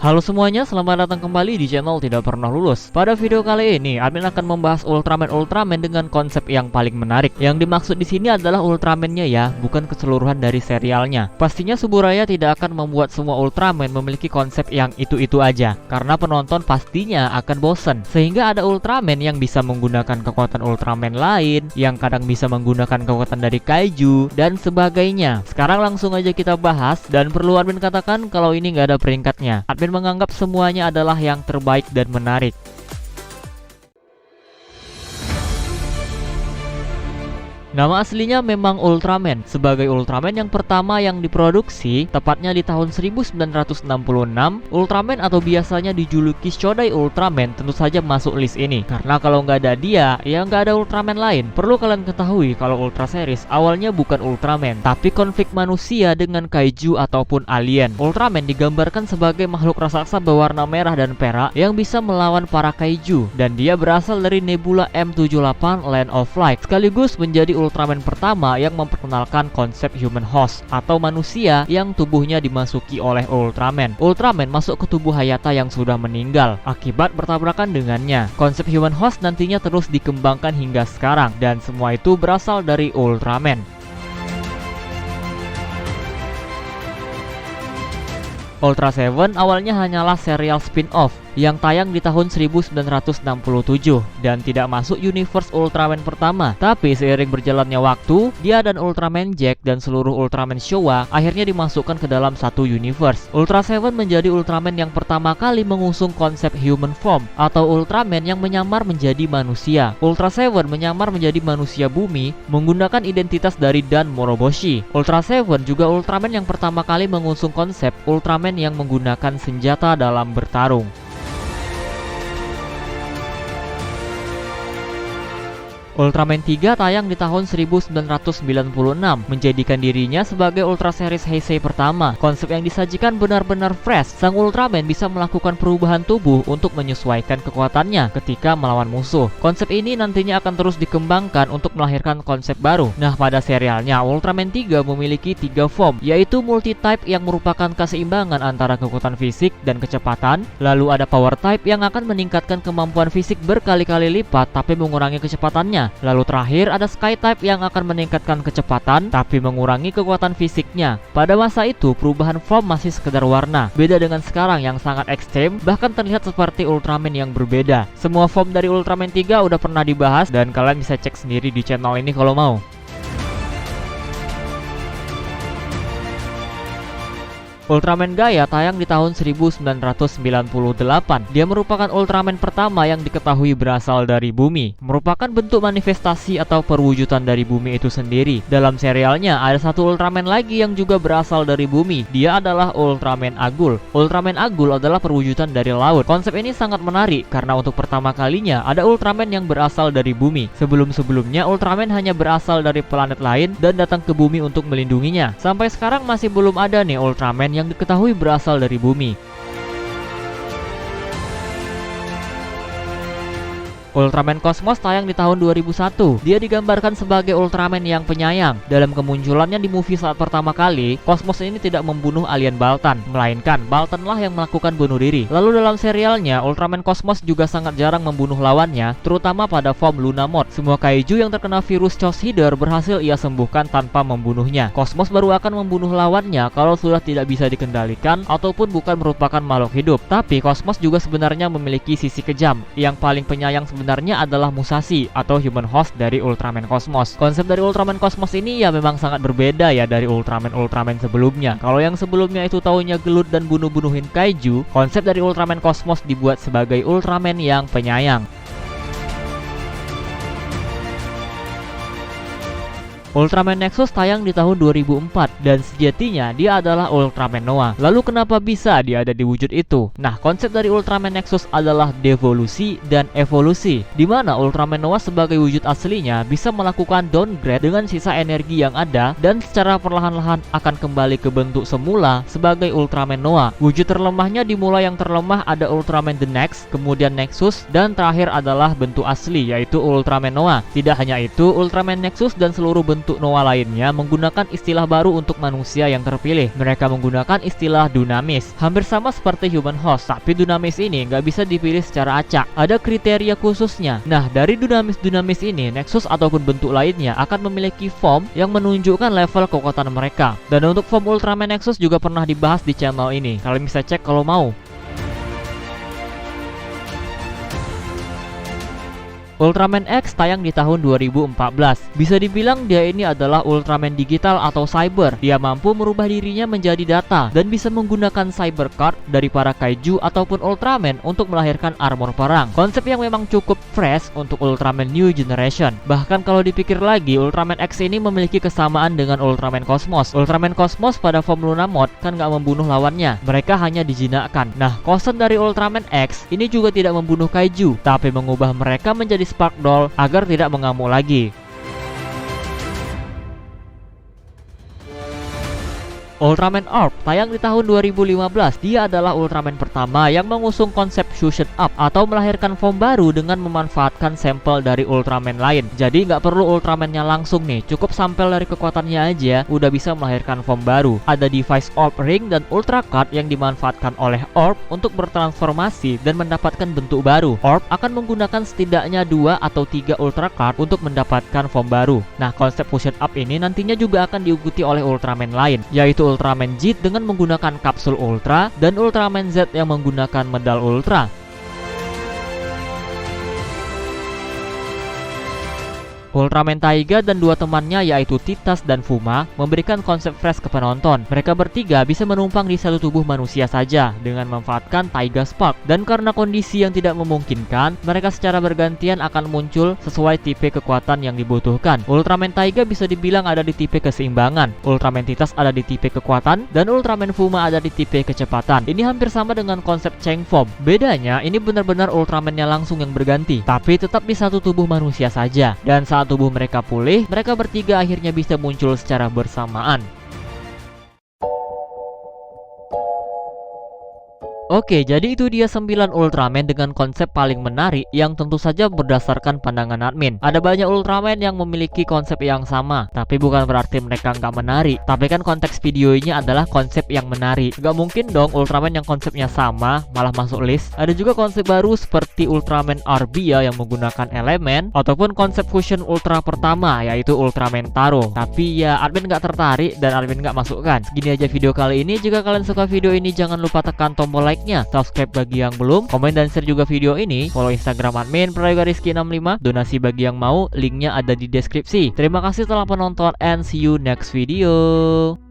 Halo semuanya, selamat datang kembali di channel Tidak Pernah Lulus. Pada video kali ini, admin akan membahas Ultraman dengan konsep yang paling menarik. Yang dimaksud di sini adalah Ultraman-nya ya, bukan keseluruhan dari serialnya. Pastinya Suburaya tidak akan membuat semua Ultraman memiliki konsep yang itu-itu aja, karena penonton pastinya akan bosen. Sehingga ada Ultraman yang bisa menggunakan kekuatan Ultraman lain, yang kadang bisa menggunakan kekuatan dari Kaiju, dan sebagainya. Sekarang langsung aja kita bahas, dan perlu admin katakan kalau ini nggak ada peringkatnya. Admin menganggap semuanya adalah yang terbaik dan menarik. Nama aslinya memang Ultraman, sebagai Ultraman yang pertama yang diproduksi, tepatnya di tahun 1966, Ultraman atau biasanya dijuluki Shodai Ultraman tentu saja masuk list ini. Karena kalau nggak ada dia, ya nggak ada Ultraman lain. Perlu kalian ketahui kalau Ultra Series awalnya bukan Ultraman, tapi konflik manusia dengan Kaiju ataupun alien. Ultraman digambarkan sebagai makhluk raksasa berwarna merah dan perak yang bisa melawan para Kaiju, dan dia berasal dari Nebula M78 Land of Light, sekaligus menjadi Ultraman pertama yang memperkenalkan konsep human host atau manusia yang tubuhnya dimasuki oleh Ultraman. Ultraman masuk ke tubuh Hayata yang sudah meninggal akibat bertabrakan dengannya. Konsep human host nantinya terus dikembangkan hingga sekarang, dan semua itu berasal dari Ultraman. Ultra Seven awalnya hanyalah serial spin-off yang tayang di tahun 1967 dan tidak masuk universe Ultraman pertama. Tapi seiring berjalannya waktu, dia dan Ultraman Jack dan seluruh Ultraman Showa akhirnya dimasukkan ke dalam satu universe. Ultra Seven menjadi Ultraman yang pertama kali mengusung konsep human form atau Ultraman yang menyamar menjadi manusia. Ultra Seven menyamar menjadi manusia bumi menggunakan identitas dari Dan Moroboshi. Ultra Seven juga Ultraman yang pertama kali mengusung konsep Ultraman yang menggunakan senjata dalam bertarung. Ultraman 3 tayang di tahun 1996, menjadikan dirinya sebagai Ultra Series Heisei pertama. Konsep yang disajikan benar-benar fresh. Sang Ultraman bisa melakukan perubahan tubuh untuk menyesuaikan kekuatannya ketika melawan musuh. Konsep ini nantinya akan terus dikembangkan untuk melahirkan konsep baru. Nah, pada serialnya Ultraman 3 memiliki 3 form, yaitu multi-type yang merupakan keseimbangan antara kekuatan fisik dan kecepatan. Lalu ada power type yang akan meningkatkan kemampuan fisik berkali-kali lipat tapi mengurangi kecepatannya. Lalu terakhir ada Sky Type yang akan meningkatkan kecepatan tapi mengurangi kekuatan fisiknya. Pada masa itu perubahan form masih sekedar warna, beda dengan sekarang yang sangat ekstrem, bahkan terlihat seperti Ultraman yang berbeda. Semua form dari Ultraman 3 udah pernah dibahas dan kalian bisa cek sendiri di channel ini kalau mau. Ultraman Gaia tayang di tahun 1998. Dia merupakan Ultraman pertama yang diketahui berasal dari bumi, merupakan bentuk manifestasi atau perwujudan dari bumi itu sendiri. Dalam serialnya ada satu Ultraman lagi yang juga berasal dari bumi. Dia adalah Ultraman Agul. Ultraman Agul adalah perwujudan dari laut. Konsep ini sangat menarik karena untuk pertama kalinya ada Ultraman yang berasal dari bumi. Sebelum-sebelumnya Ultraman hanya berasal dari planet lain dan datang ke bumi untuk melindunginya. Sampai sekarang masih belum ada nih Ultraman yang diketahui berasal dari bumi. Ultraman Cosmos tayang di tahun 2001. Dia digambarkan sebagai Ultraman yang penyayang. Dalam kemunculannya di movie saat pertama kali, Cosmos ini tidak membunuh alien Baltan, melainkan Baltanlah yang melakukan bunuh diri. Lalu dalam serialnya, Ultraman Cosmos juga sangat jarang membunuh lawannya, terutama pada form Lunamort. Semua Kaiju yang terkena virus Choseeder berhasil ia sembuhkan tanpa membunuhnya. Cosmos baru akan membunuh lawannya kalau sudah tidak bisa dikendalikan ataupun bukan merupakan makhluk hidup. Tapi Cosmos juga sebenarnya memiliki sisi kejam. Yang paling penyayang sebenarnya adalah Musashi atau human host dari Ultraman Cosmos. Konsep dari Ultraman Cosmos ini ya memang sangat berbeda ya dari Ultraman sebelumnya. Kalau yang sebelumnya itu taunya gelut dan bunuh-bunuhin Kaiju, konsep dari Ultraman Cosmos dibuat sebagai Ultraman yang penyayang. Ultraman Nexus tayang di tahun 2004 dan sejatinya dia adalah Ultraman Noah. Lalu kenapa bisa dia ada di wujud itu? Nah, konsep dari Ultraman Nexus adalah devolusi dan evolusi, di mana Ultraman Noah sebagai wujud aslinya bisa melakukan downgrade dengan sisa energi yang ada dan secara perlahan-lahan akan kembali ke bentuk semula sebagai Ultraman Noah. Wujud terlemahnya dimulai yang terlemah ada Ultraman The Next, kemudian Nexus, dan terakhir adalah bentuk asli yaitu Ultraman Noah. Tidak hanya itu, Ultraman Nexus dan seluruh bentuk bentuk Noah lainnya menggunakan istilah baru untuk manusia yang terpilih. Mereka menggunakan istilah Dunamis. Hampir sama seperti human host, tapi Dunamis ini nggak bisa dipilih secara acak. Ada kriteria khususnya. Nah, dari Dunamis ini, Nexus ataupun bentuk lainnya akan memiliki form yang menunjukkan level kekuatan mereka. Dan untuk form Ultraman Nexus juga pernah dibahas di channel ini. Kalian bisa cek kalau mau. Ultraman X tayang di tahun 2014. Bisa dibilang dia ini adalah Ultraman digital atau cyber. Dia mampu merubah dirinya menjadi data dan bisa menggunakan cyber card dari para kaiju ataupun Ultraman untuk melahirkan armor perang. Konsep yang memang cukup fresh untuk Ultraman New Generation. Bahkan kalau dipikir lagi, Ultraman X ini memiliki kesamaan dengan Ultraman Cosmos. Ultraman Cosmos pada form Lunamod kan nggak membunuh lawannya, mereka hanya dijinakkan. Nah, concern dari Ultraman X ini juga tidak membunuh kaiju, tapi mengubah mereka menjadi Spark Doll agar tidak mengamuk lagi. Ultraman Orb tayang di tahun 2015. Dia adalah Ultraman pertama yang mengusung konsep fusion up atau melahirkan form baru dengan memanfaatkan sampel dari Ultraman lain. Jadi nggak perlu Ultramannya langsung nih, cukup sampel dari kekuatannya aja udah bisa melahirkan form baru. Ada device Orb Ring dan Ultra Card yang dimanfaatkan oleh Orb untuk bertransformasi dan mendapatkan bentuk baru. Orb akan menggunakan setidaknya 2 atau 3 Ultra Card untuk mendapatkan form baru. Nah, konsep fusion up ini nantinya juga akan diikuti oleh Ultraman lain, yaitu Ultraman Jit dengan menggunakan kapsul Ultra dan Ultraman Z yang menggunakan medal Ultra. Ultraman Taiga dan dua temannya yaitu Titas dan Fuma memberikan konsep fresh ke penonton. Mereka bertiga bisa menumpang di satu tubuh manusia saja dengan memanfaatkan Taiga Spark. Dan karena kondisi yang tidak memungkinkan, mereka secara bergantian akan muncul sesuai tipe kekuatan yang dibutuhkan. Ultraman Taiga bisa dibilang ada di tipe keseimbangan, Ultraman Titas ada di tipe kekuatan, dan Ultraman Fuma ada di tipe kecepatan. Ini hampir sama dengan konsep Chang Form. Bedanya, ini benar-benar Ultramannya langsung yang berganti, tapi tetap di satu tubuh manusia saja. Dan saat tubuh mereka pulih, mereka bertiga akhirnya bisa muncul secara bersamaan. Oke, jadi itu dia 9 Ultraman dengan konsep paling menarik yang tentu saja berdasarkan pandangan admin. Ada banyak Ultraman yang memiliki konsep yang sama, tapi bukan berarti mereka nggak menarik. Tapi kan konteks videonya adalah konsep yang menarik. Nggak mungkin dong Ultraman yang konsepnya sama malah masuk list. Ada juga konsep baru seperti Ultraman Arbia yang menggunakan elemen, ataupun konsep fusion Ultra pertama yaitu Ultraman Taro. Tapi ya admin nggak tertarik dan admin nggak masukkan. Segini aja video kali ini. Jika kalian suka video ini, jangan lupa tekan tombol like-nya, subscribe bagi yang belum, komen dan share juga video ini, follow Instagram admin Prayoga_Rizky65, donasi bagi yang mau, linknya ada di deskripsi. Terima kasih telah menonton and see you next video.